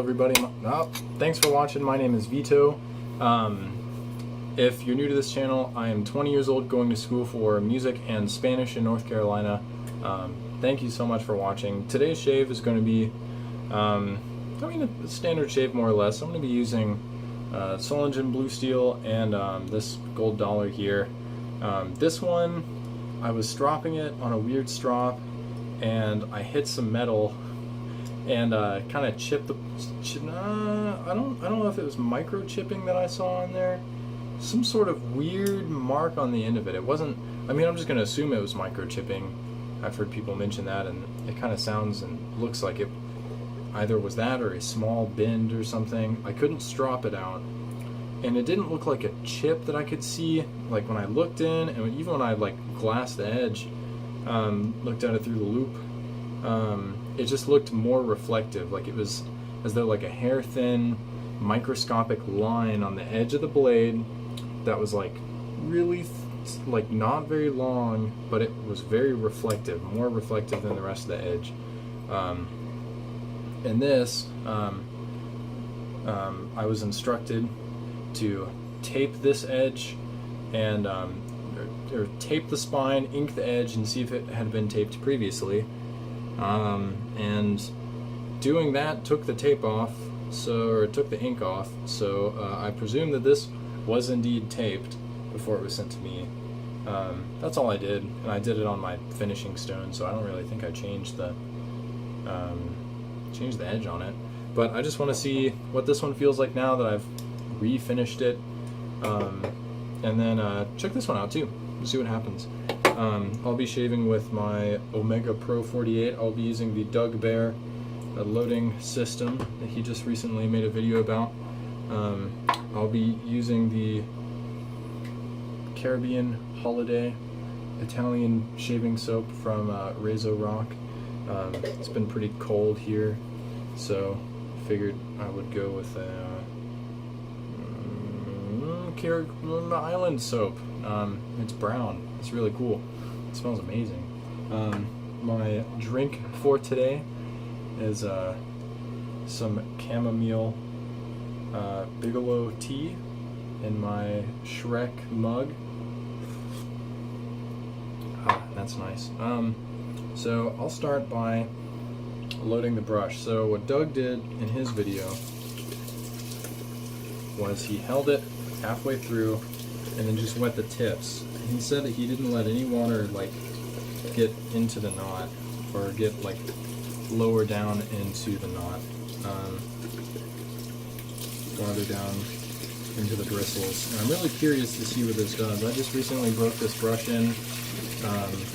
everybody. Thanks for watching. My name is Vito. If you're new to this channel, I am 20 years old, going to school for music and Spanish in North Carolina. Thank you so much for watching. Today's shave is going to be, a standard shave more or less. I'm going to be using Solingen Blue Steel and this gold dollar here. This one, I was stropping it on a weird strop, and I hit some metal and kind of chipped the. I don't know if it was microchipping that I saw on there. Some sort of weird mark on the end of it. It wasn't. I mean, I'm just gonna assume it was microchipping. I've heard people mention that, and it kind of sounds and looks like it either was that or a small bend or something. I couldn't strop it out, and it didn't look like a chip that I could see. Like when I looked in, and even when I glassed the edge, looked at it through the loop, it just looked more reflective. Like it was as though like a hair thin microscopic line on the edge of the blade that was really not very long, but it was very reflective, more reflective than the rest of the edge. And this, I was instructed to tape this edge and or tape the spine, ink the edge, and see if it had been taped previously. And doing that took the tape off, or it took the ink off, so I presume that this was indeed taped before it was sent to me. That's all I did, and I did it on my finishing stone, so I don't really think I changed the edge on it. But I just want to see what this one feels like now that I've refinished it, and then check this one out too, see what happens. I'll be shaving with my Omega Pro 48. I'll be using the Doug Bear loading system that he just recently made a video about. I'll be using the Caribbean Holiday Italian shaving soap from ReHoned. It's been pretty cold here, so figured I would go with Caribbean Island soap. It's brown. It's really cool. It smells amazing. My drink for today is some chamomile Bigelow tea in my Shrek mug. That's nice. So I'll start by loading the brush. So what Doug did in his video was he held it halfway through and then just wet the tips. And he said that he didn't let any water get into the knot or get lower down into the knot, farther down into the bristles. And I'm really curious to see what this does. I just recently broke this brush in,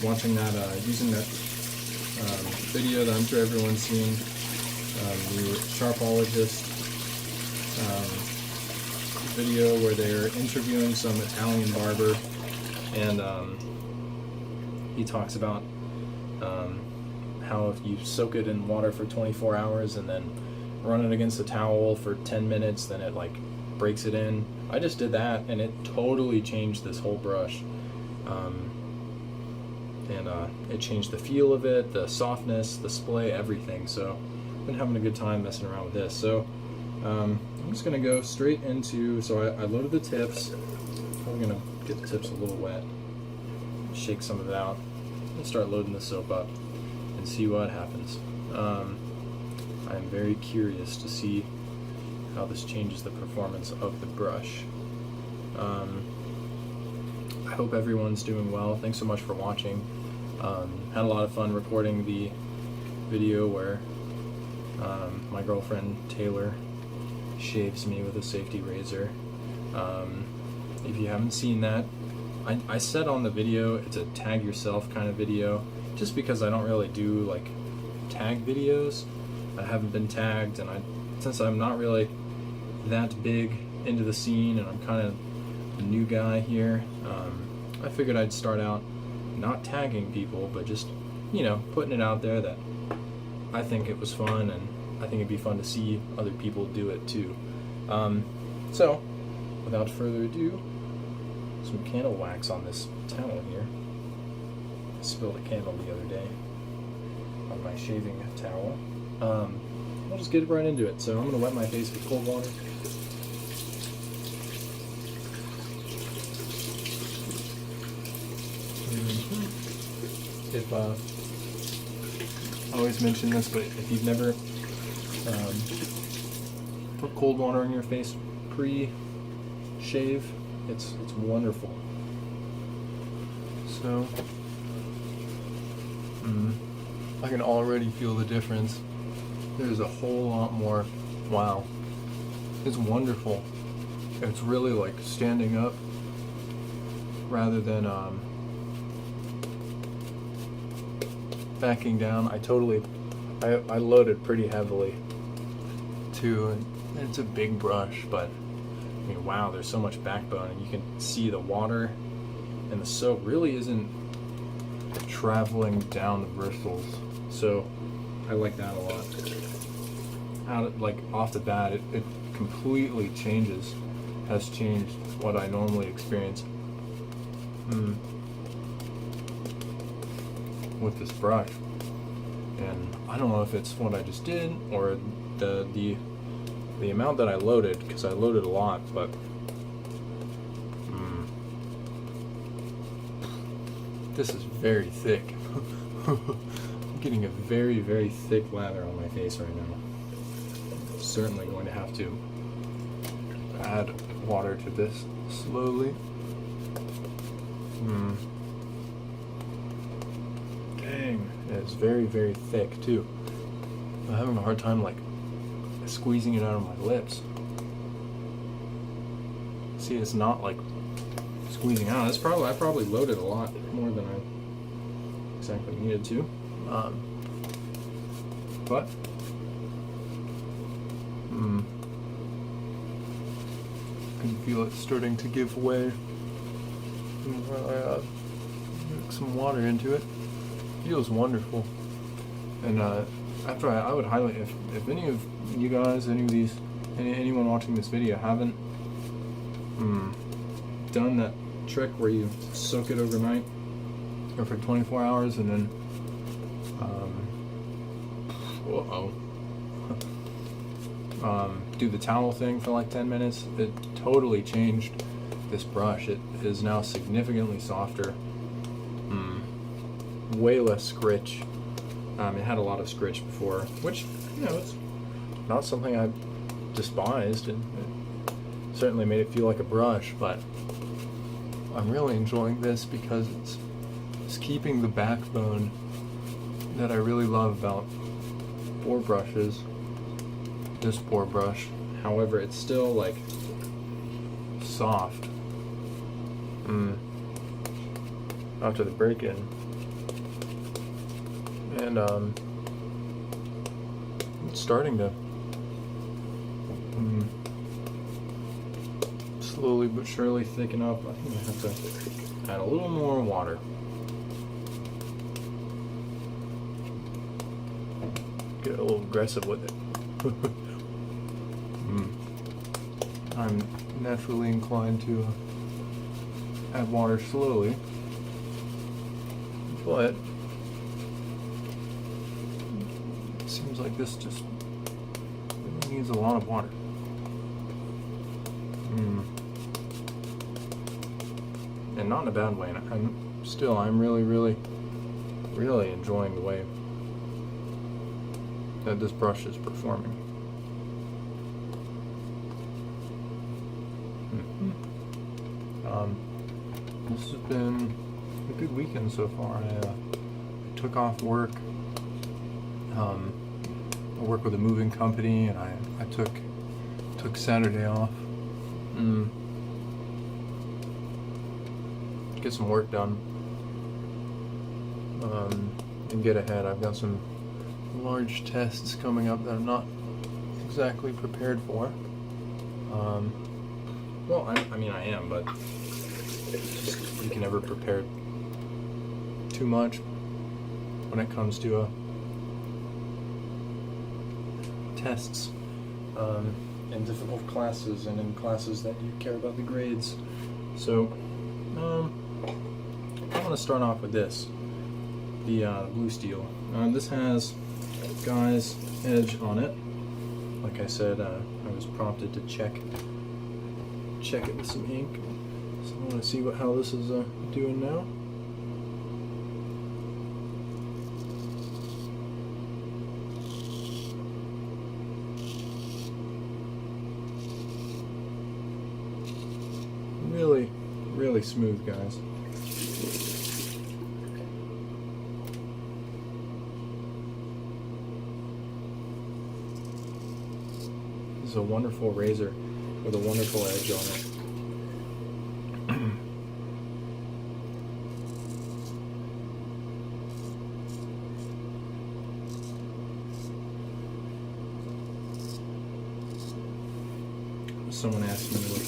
watching that, using that video that I'm sure everyone's seen, the Sharpologist video where they're interviewing some Italian barber, and he talks about how if you soak it in water for 24 hours and then run it against a towel for 10 minutes, then it breaks it in. I just did that, and it totally changed this whole brush. It changed the feel of it, the softness, the splay, everything. So I've been having a good time messing around with this. So I'm just going to go straight into, so I loaded the tips. I'm going to get the tips a little wet, shake some of it out, and start loading the soap up and see what happens. I'm very curious to see how this changes the performance of the brush. I hope everyone's doing well. Thanks so much for watching. Had a lot of fun recording the video where my girlfriend Taylor shaves me with a safety razor. If you haven't seen that, I said on the video it's a tag yourself kind of video, just because I don't really do tag videos. I haven't been tagged, and since I'm not really that big into the scene and I'm kind of a new guy here, I figured I'd start out not tagging people, but just, putting it out there that I think it was fun, and I think it'd be fun to see other people do it too. So, without further ado, some candle wax on this towel here. I spilled a candle the other day on my shaving towel. we'll just get right into it. So I'm gonna wet my face with cold water. If I always mention this, but if you've never put cold water on your face pre-shave, it's wonderful. So I can already feel the difference. There's a whole lot more. Wow, it's wonderful. It's really like standing up rather than backing down. I loaded pretty heavily too, and it's a big brush, but I mean, wow, there's so much backbone, and you can see the water and the soap really isn't traveling down the bristles, so I like that a lot. Off the bat, it completely has changed what I normally experience with this brush. And I don't know if it's what I just did or the amount that I loaded, because I loaded a lot, but this is very thick. I'm getting a very, very thick lather on my face right now. Certainly going to have to add water to this slowly. Dang, it's very, very thick too. I'm having a hard time like squeezing it out of my lips. See, it's not like squeezing out. I probably loaded a lot more than I exactly needed to. But I can feel it starting to give way. I mix some water into it. Feels wonderful. And after I would highly, if any of you guys, anyone watching this video haven't done that trick where you soak it overnight or for 24 hours and then do the towel thing for like 10 minutes, it totally changed this brush. It is now significantly softer, way less scritch. It had a lot of scritch before, which, you know, it's not something I despised, and it certainly made it feel like a brush, but I'm really enjoying this because it's keeping the backbone that I really love about boar brushes. This boar brush, however, it's still like soft after the break-in, and it's starting to slowly but surely thicken up. I think I have to add a little more water. Get a little aggressive with it. I'm naturally inclined to add water slowly, but it seems like this just really needs a lot of water. And not in a bad way. And I'm really enjoying the way that this brush is performing. This has been a good weekend so far. I took off work. I work with a moving company, and I took Saturday off. Get some work done and get ahead. I've got some large tests coming up that I'm not exactly prepared for. Well, I mean I am, but just, you can never prepare too much when it comes to tests in difficult classes and in classes that you care about the grades. So I want to start off with this, the Blue Steel. This has Guy's edge on it. like I said, I was prompted to check it with some ink. So I want to see how this is doing now. Really, really smooth, guys. This is a wonderful razor with a wonderful edge on it. Someone asked me what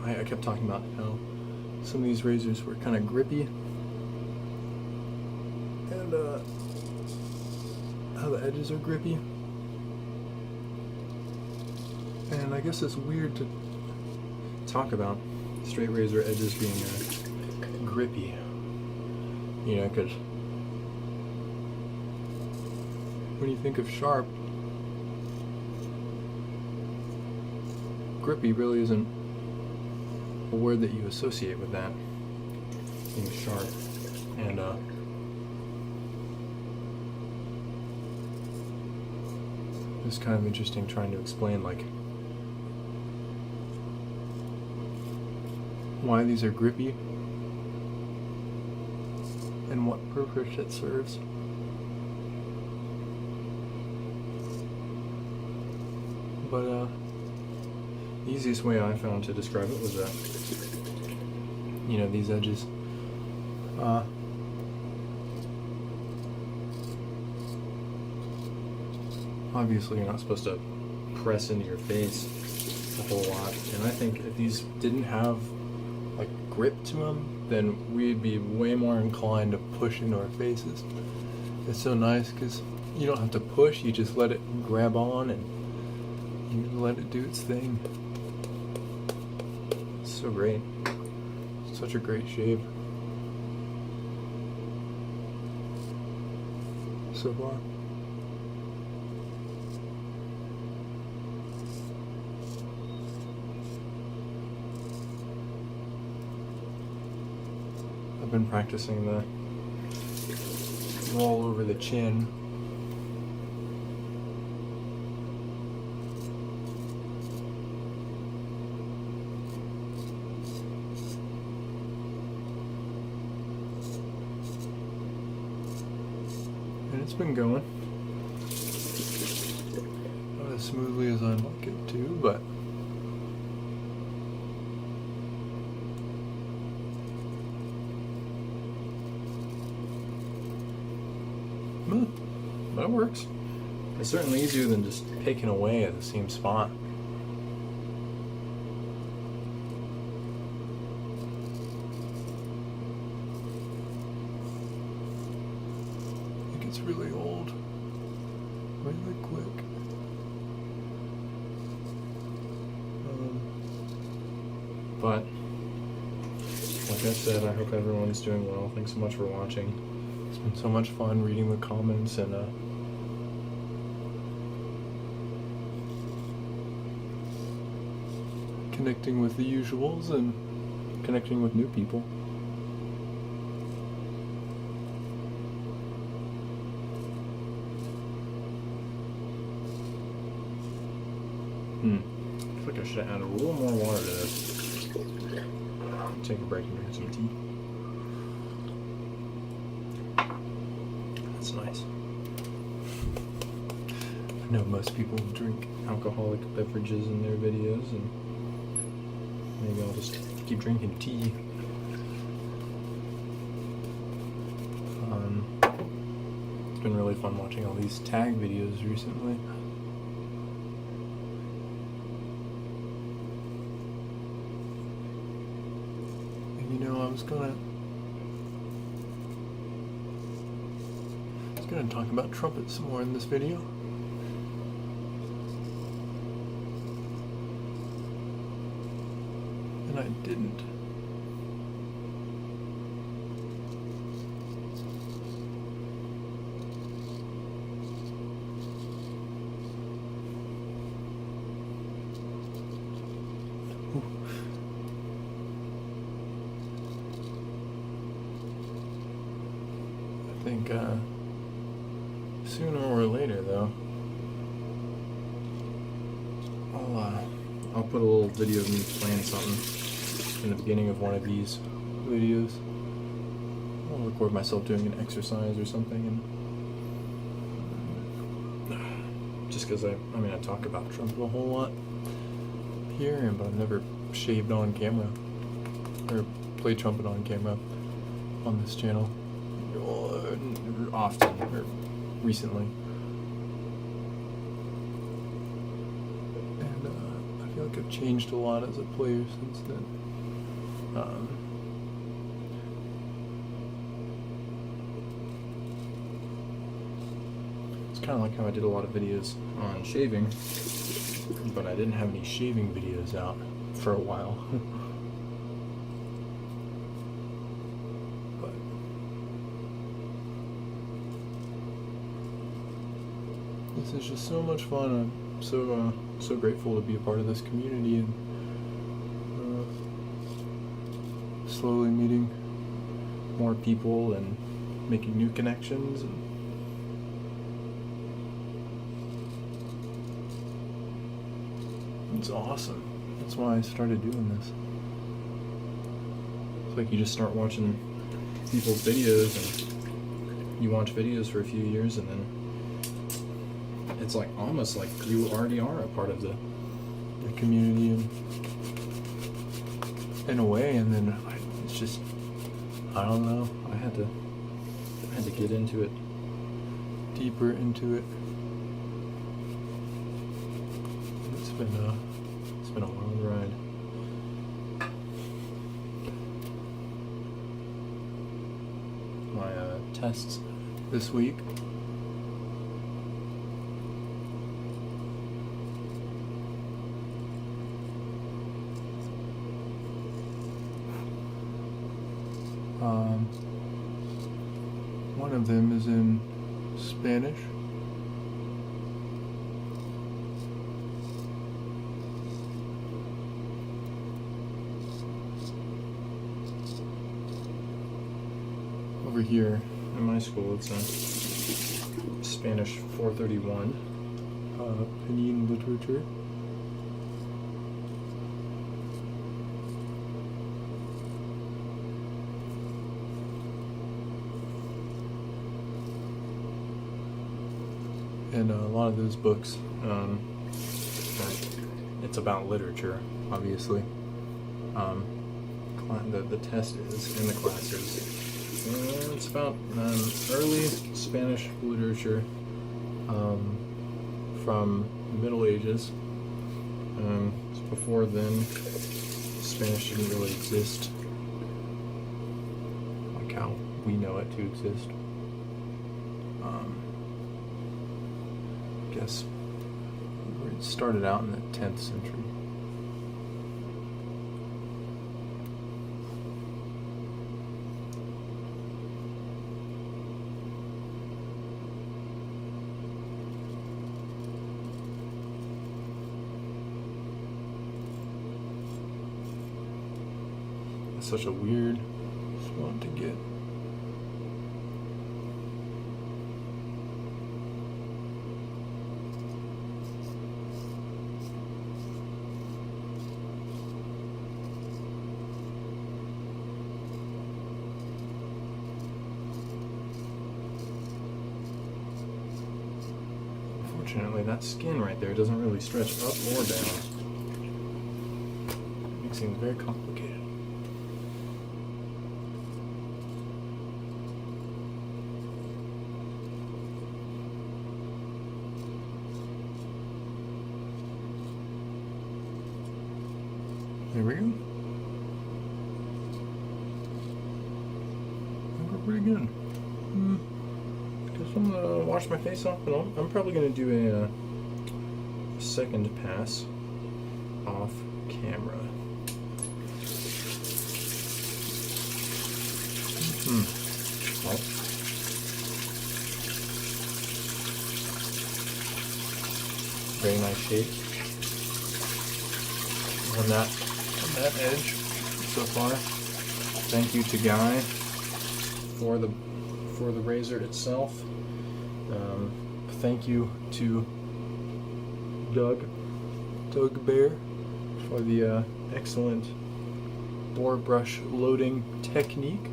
I kept talking about how some of these razors were kind of grippy, and how the edges are grippy. And I guess it's weird to talk about straight razor edges being grippy, you know, because when you think of sharp, grippy really isn't a word that you associate with that being sharp. And it's kind of interesting trying to explain like why these are grippy and what purpose it serves. But the easiest way I found to describe it was that, you know, these edges, obviously you're not supposed to press into your face a whole lot, and I think if these didn't have like grip to them, then we'd be way more inclined to push into our faces. It's so nice because you don't have to push, you just let it grab on and you let it do its thing. So great. Such a great shave so far. I've been practicing the roll over the chin. And it's been going. Not as smoothly as I'd like it to, but that works. It's certainly easier than just picking away at the same spot. It gets really old really quick. But like I said, I hope everyone's doing well. Thanks so much for watching. It's been so much fun reading the comments and connecting with the usuals and connecting with new people. I feel like I should have added a little more water to this. Take a break and drink some tea. That's nice. I know most people drink alcoholic beverages in their videos, and maybe I'll just keep drinking tea. It's been really fun watching all these tag videos recently. And you know, I was gonna talk about trumpets some more in this video. And I didn't. think sooner or later, though, I'll put a little video of me playing something in the beginning of one of these videos. I'll record myself doing an exercise or something, and just because I talk about trumpet a whole lot here, but I've never shaved on camera or played trumpet on camera on this channel often or recently. And I feel like I've changed a lot as a player since then. It's kind of like how I did a lot of videos on shaving, but I didn't have any shaving videos out for a while. But this is just so much fun. I'm so grateful to be a part of this community, and slowly meeting more people and making new connections. And it's awesome. That's why I started doing this. It's like you just start watching people's videos, and you watch videos for a few years, and then it's like almost like you already are a part of the community in a way. And then it's just, I don't know, I had to get into it, deeper into it. It's been a wild ride. My tests this week. One of them is in Spanish. Over here in my school, it's a Spanish 431, opinion literature. And a lot of those books, it's about literature, obviously. The test is, and the class is, it's about early Spanish literature from the Middle Ages. Before then, Spanish didn't really exist like how we know it to exist. I guess it started out in the 10th century. It's such a weird spot to get. Unfortunately, that skin right there doesn't really stretch up or down. It makes things very complicated. There we go. We're pretty good. Guess I'm gonna wash my face off, and I'm probably gonna do a second pass off camera. Well, very nice shape on that edge so far. Thank you to Guy for for the razor itself. Thank you to Doug Bear for the excellent boar brush loading technique.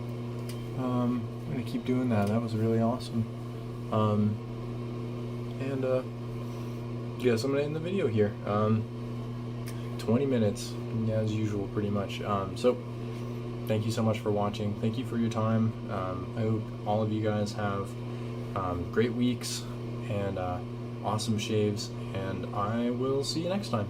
I'm gonna keep doing that. That was really awesome. Yes, I'm gonna end the video here. 20 minutes, as usual, pretty much. So thank you so much for watching. Thank you for your time. I hope all of you guys have great weeks and awesome shaves, and I will see you next time.